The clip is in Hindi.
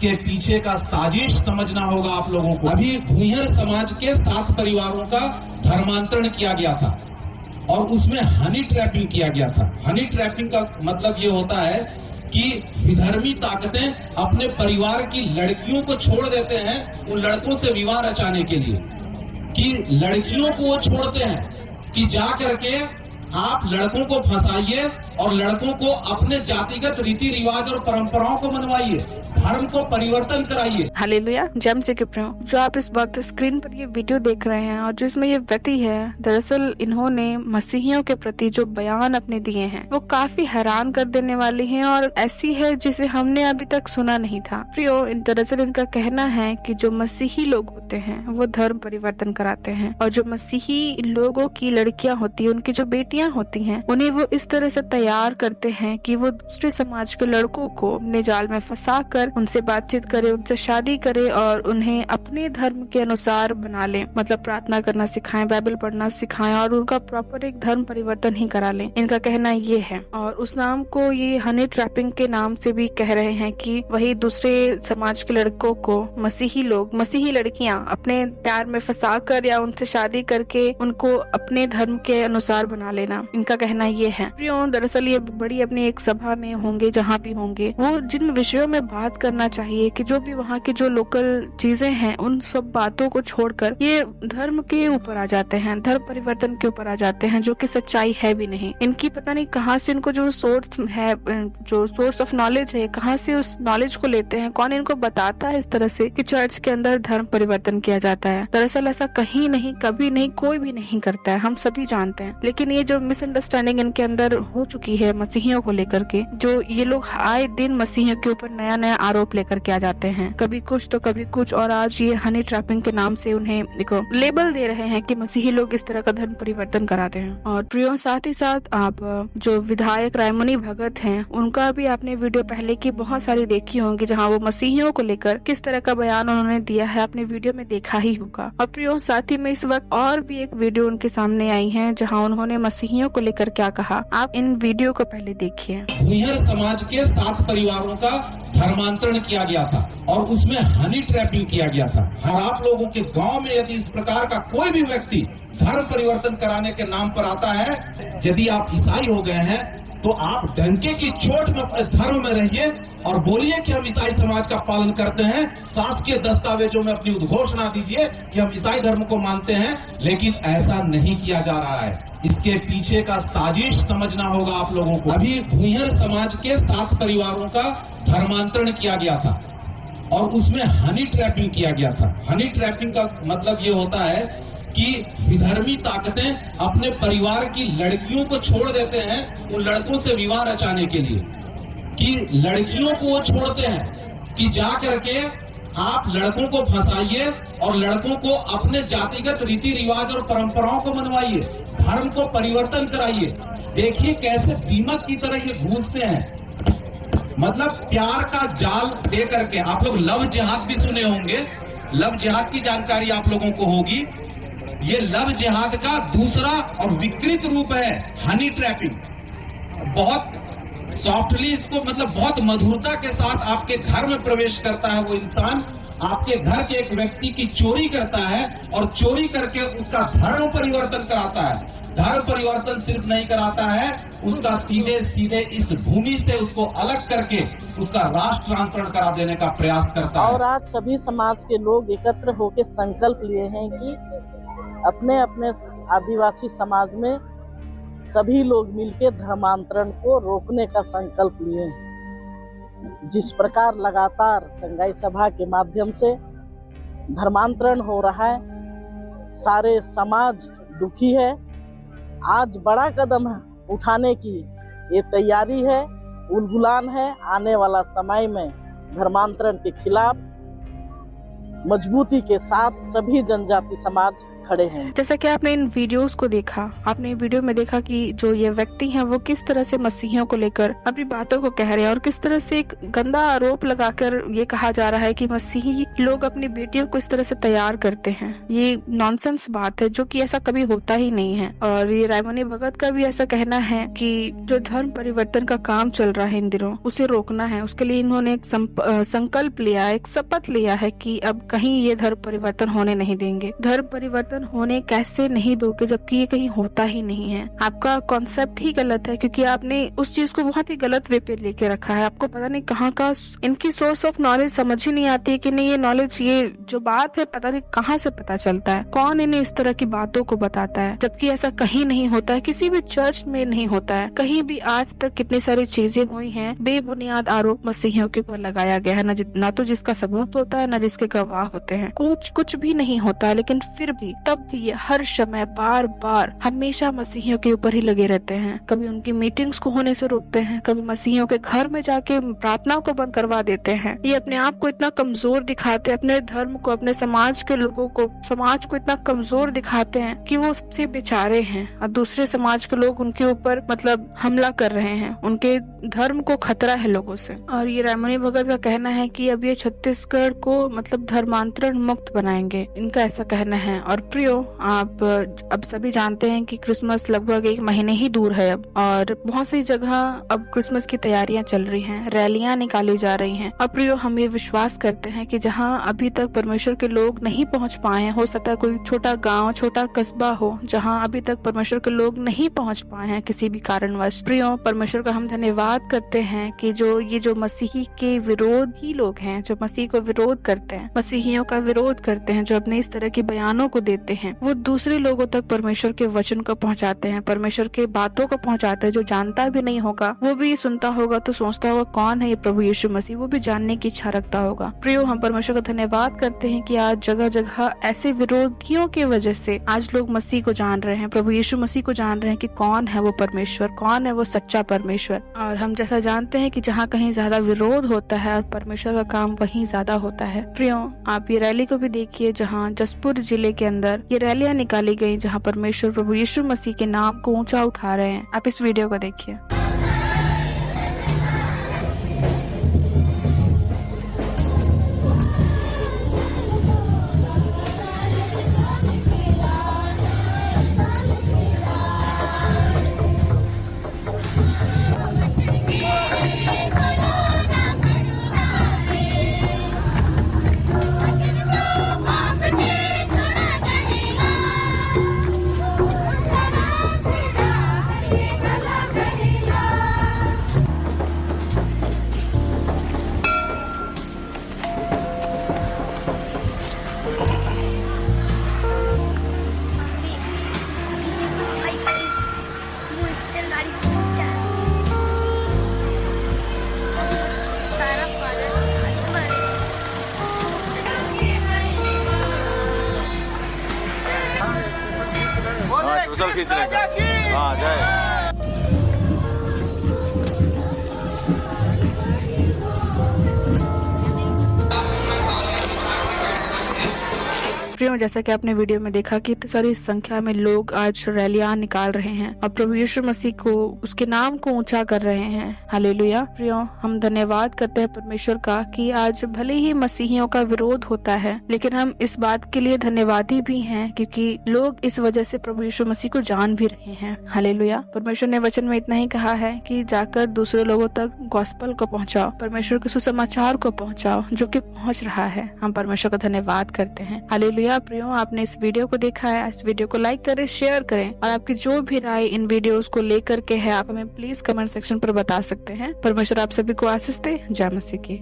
इसके पीछे का साजिश समझना होगा आप लोगों को। अभी भुइयर समाज के 7 परिवारों का धर्मांतरण किया गया था और उसमें हनी ट्रैपिंग किया गया था। हनी ट्रैपिंग का मतलब ये होता है कि विधर्मी ताकतें अपने परिवार की लड़कियों को छोड़ देते हैं उन लड़कों से विवाह रचाने के लिए, कि लड़कियों को वो छोड़ते हैं कि जा करके आप लड़कों को फंसाइए और लड़कों को अपने जातिगत रीति रिवाज और परंपराओं को मनवाइए, धर्म को परिवर्तन कराइए। हालेलुया। जय मसीह के प्रियो, जो आप इस वक्त स्क्रीन पर ये वीडियो देख रहे हैं और जिसमें ये व्यक्ति है, दरअसल इन्होंने मसीहियों के प्रति जो बयान अपने दिए हैं वो काफी हैरान कर देने वाली हैं और ऐसी है जिसे हमने अभी तक सुना नहीं था। प्रियो, दरअसल इनका कहना है कि जो मसीही लोग होते हैं वो धर्म परिवर्तन कराते हैं और जो मसीही लोगों की लड़कियां होती है, उनकी जो बेटियां होती हैं, उन्हें वो इस तरह से तैयार करते हैं कि वो दूसरे समाज के लड़कों को अपने जाल में फंसा कर उनसे बातचीत करे, उनसे शादी करे और उन्हें अपने धर्म के अनुसार बना ले, मतलब प्रार्थना करना सिखाएं, बाइबल पढ़ना सिखाएं और उनका प्रॉपर एक धर्म परिवर्तन ही करा लें। इनका कहना ये है और उस नाम को ये हनी ट्रैपिंग के नाम से भी कह रहे हैं कि वही दूसरे समाज के लड़कों को मसीही लोग, मसीही लड़कियां अपने प्यार में फंसा कर या उनसे शादी करके उनको अपने धर्म के अनुसार बना लेना। इनका कहना ये है। प्रियो, दरअसल ये बड़ी अपनी एक सभा में होंगे, जहाँ भी होंगे, वो जिन विषयों में बात करना चाहिए कि जो भी वहाँ की जो लोकल चीजें हैं उन सब बातों को छोड़कर ये धर्म के ऊपर आ जाते हैं, धर्म परिवर्तन के ऊपर आ जाते हैं, जो कि सच्चाई है भी नहीं। इनकी पता नहीं कहाँ से इनको जो सोर्स है, जो सोर्स ऑफ नॉलेज है, कहाँ से उस नॉलेज को लेते हैं, कौन इनको बताता है इस तरह से कि चर्च के अंदर धर्म परिवर्तन किया जाता है। दरअसल ऐसा कहीं नहीं, कभी नहीं, कोई भी नहीं करता है, हम सभी जानते हैं। लेकिन ये जो मिसअंडरस्टैंडिंग इनके अंदर हो चुकी है मसीहियों को लेकर के, जो ये लोग आए दिन मसीहियों के ऊपर नया नया आरोप लेकर के आ जाते हैं, कभी कुछ तो कभी कुछ, और आज ये हनी ट्रैपिंग के नाम से उन्हें देखो लेबल दे रहे हैं कि मसीही लोग इस तरह का धर्म परिवर्तन कराते हैं। और प्रियो, साथ ही साथ आप जो विधायक रायमुनि भगत हैं उनका भी आपने वीडियो पहले की बहुत सारी देखी होंगी, जहाँ वो मसीहियों को लेकर किस तरह का बयान उन्होंने दिया है, अपने वीडियो में देखा ही होगा। और प्रियो, साथ ही में इस वक्त और भी एक वीडियो उनके सामने आई है जहाँ उन्होंने मसीहियों को लेकर क्या कहा। आप इन वीडियो को पहले देखिए। भुइयर समाज के 7 परिवारों का धर्मांतरण किया गया था और उसमें हनी ट्रैपिंग किया गया था। और आप लोगों के गांव में यदि इस प्रकार का कोई भी व्यक्ति धर्म परिवर्तन कराने के नाम पर आता है, यदि आप ईसाई हो गए हैं तो आप डंके की चोट में अपने धर्म में रहिए और बोलिए कि हम ईसाई समाज का पालन करते हैं। शासकीय दस्तावेजों में अपनी उद्घोषणा दीजिए कि हम ईसाई धर्म को मानते हैं, लेकिन ऐसा नहीं किया जा रहा है। इसके पीछे का साजिश समझना होगा आप लोगों को। अभी भुइयर समाज के 7 परिवारों का धर्मांतरण किया गया था और उसमें हनी ट्रैपिंग किया गया था। हनी ट्रैपिंग का मतलब ये होता है कि विधर्मी ताकतें अपने परिवार की लड़कियों को छोड़ देते हैं उन लड़कों से विवाह रचाने के लिए, कि लड़कियों को वो छोड़ते हैं कि जा करके आप लड़कों को फंसाइए और लड़कों को अपने जातिगत रीति रिवाज और परंपराओं को मनवाइए, धर्म को परिवर्तन कराइए। देखिए कैसे दीमक की तरह ये घुसते हैं, मतलब प्यार का जाल दे करके। आप लोग लव जिहाद भी सुने होंगे, लव जिहाद की जानकारी आप लोगों को होगी। ये लव जिहाद का दूसरा और विकृत रूप है हनी ट्रैपिंग। बहुत सॉफ्टली इसको, मतलब बहुत मधुरता के साथ आपके घर में प्रवेश करता है वो इंसान, आपके घर के एक व्यक्ति की चोरी करता है और चोरी करके उसका धर्म परिवर्तन कराता है। धर्म परिवर्तन सिर्फ नहीं कराता है, उसका सीधे सीधे इस भूमि से उसको अलग करके उसका राष्ट्रांतरण करा देने का प्रयास करता है। और आज सभी समाज के लोग एकत्र होकर संकल्प लिए हैं कि अपने अपने आदिवासी समाज में सभी लोग मिलकर धर्मांतरण को रोकने का संकल्प लिए हैं। जिस प्रकार लगातार चंगाई सभा के माध्यम से धर्मांतरण हो रहा है, सारे समाज दुखी है। आज बड़ा कदम उठाने की ये तैयारी है, उलगुलान है। आने वाला समय में धर्मांतरण के खिलाफ मजबूती के साथ सभी जनजाति समाज खड़े हैं। जैसा कि आपने इन वीडियोस को देखा, आपने वीडियो में देखा कि जो ये व्यक्ति हैं वो किस तरह से मसीहियों को लेकर अपनी बातों को कह रहे हैं और किस तरह से एक गंदा आरोप लगाकर ये कहा जा रहा है कि मसीही लोग अपनी बेटियों को इस तरह से तैयार करते हैं। ये नॉनसेंस बात है, जो कि ऐसा कभी होता ही नहीं है। और ये रायमणि भगत का भी ऐसा कहना है कि जो धर्म परिवर्तन का काम चल रहा है इन दिनों, उसे रोकना है। उसके लिए इन्होंने एक संकल्प लिया, एक शपथ लिया है कि अब कहीं ये धर्म परिवर्तन होने नहीं देंगे। धर्म परिवर्तन होने कैसे नहीं दोगे जबकि ये कहीं होता ही नहीं है। आपका कॉन्सेप्ट ही गलत है, क्योंकि आपने उस चीज को बहुत ही गलत वे पे लेके रखा है। आपको पता नहीं कहाँ का इनकी सोर्स ऑफ नॉलेज समझ ही नहीं आती है कि नहीं ये नॉलेज, ये जो बात है पता नहीं कहाँ से पता चलता है, कौन इन्हें इस तरह की बातों को बताता है, जबकि ऐसा कहीं नहीं होता है, किसी भी चर्च में नहीं होता है। कहीं भी आज तक कितनी सारी चीजें हुई हैं, बेबुनियाद आरोप मसीहियों के ऊपर लगाया गया है, ना तो जिसका सबूत होता है, ना जिसके गवाह होते हैं, कुछ भी नहीं होता है। लेकिन फिर भी तब भी हर समय बार बार हमेशा मसीहियों के ऊपर ही लगे रहते हैं। कभी उनकी मीटिंग्स को होने से रोकते हैं, कभी मसीहियों के घर में जाके प्रार्थना को बंद करवा देते हैं। ये अपने आप को इतना कमजोर दिखाते हैं, अपने धर्म को, अपने समाज के लोगों को, समाज को इतना कमजोर दिखाते हैं कि वो सबसे बेचारे हैं और दूसरे समाज के लोग उनके ऊपर मतलब हमला कर रहे हैं। उनके धर्म को खतरा है लोगों से। और ये रायमणि भगत का कहना है कि अब ये छत्तीसगढ़ को मतलब धर्मांतरण मुक्त बनाएंगे, इनका ऐसा कहना है। और प्रियो, आप अब सभी जानते हैं कि क्रिसमस लगभग 1 महीने ही दूर है अब, और बहुत सी जगह अब क्रिसमस की तैयारियां चल रही हैं, रैलियां निकाली जा रही हैं। और प्रियो, हम ये विश्वास करते हैं कि जहां अभी तक परमेश्वर के लोग नहीं पहुंच पाए हैं, हो सकता है कोई छोटा गांव, छोटा कस्बा हो जहां अभी तक परमेश्वर के लोग नहीं पहुंच पाए हैं किसी भी कारणवश। प्रियो, परमेश्वर का हम धन्यवाद करते हैं कि ये जो मसीही के विरोधी लोग हैं, जो मसीह को विरोध करते हैं, मसीहियों का विरोध करते हैं, जो अपने इस तरह के बयानों को देते हैं, वो दूसरे लोगों तक परमेश्वर के वचन को पहुंचाते हैं, परमेश्वर के बातों को पहुंचाते हैं। जो जानता भी नहीं होगा वो भी सुनता होगा तो सोचता होगा कौन है ये प्रभु यीशु मसीह, वो भी जानने की इच्छा रखता होगा। प्रियो, हम परमेश्वर का धन्यवाद करते हैं कि आज जगह जगह ऐसे विरोधियों की वजह से आज लोग मसीह को जान रहे हैं, प्रभु यीशु मसीह को जान रहे हैं कि कौन है वो परमेश्वर, कौन है वो सच्चा परमेश्वर। और हम जैसा जानते हैं कि जहाँ कहीं ज्यादा विरोध होता है और परमेश्वर का काम वहीं ज्यादा होता है। प्रियो, आप ये रैली को भी देखिए जहाँ जसपुर जिले के अंदर ये रैलियां निकाली गई, जहाँ परमेश्वर प्रभु यीशु मसीह के नाम को ऊंचा उठा रहे हैं। आप इस वीडियो को देखिए। खींचने का। हाँ, जाए। प्रियो, जैसा कि आपने वीडियो में देखा कि इतनी सारी संख्या में लोग आज रैलियां निकाल रहे हैं और प्रभु यीशु मसीह को, उसके नाम को ऊंचा कर रहे हैं। हालेलुया। प्रियो, हम धन्यवाद करते हैं परमेश्वर का कि आज भले ही मसीहियों का विरोध होता है, लेकिन हम इस बात के लिए धन्यवादी भी हैं क्योंकि लोग इस वजह से प्रभु यीशु मसीह को जान भी रहे हैं। हालेलुया। परमेश्वर ने वचन में इतना ही कहा है कि जाकर दूसरे लोगों तक गॉस्पेल को पहुंचाओ, परमेश्वर के सुसमाचार को पहुंचाओ, जो कि पहुंच रहा है। हम परमेश्वर का धन्यवाद करते हैं। हालेलुया। प्रियो, आपने इस वीडियो को देखा है, इस वीडियो को लाइक करें, शेयर करें और आपकी जो भी राय इन वीडियोस को लेकर के है आप हमें प्लीज कमेंट सेक्शन पर बता सकते हैं। परमेश्वर आप सभी को आशीष दे। जय मसीह की।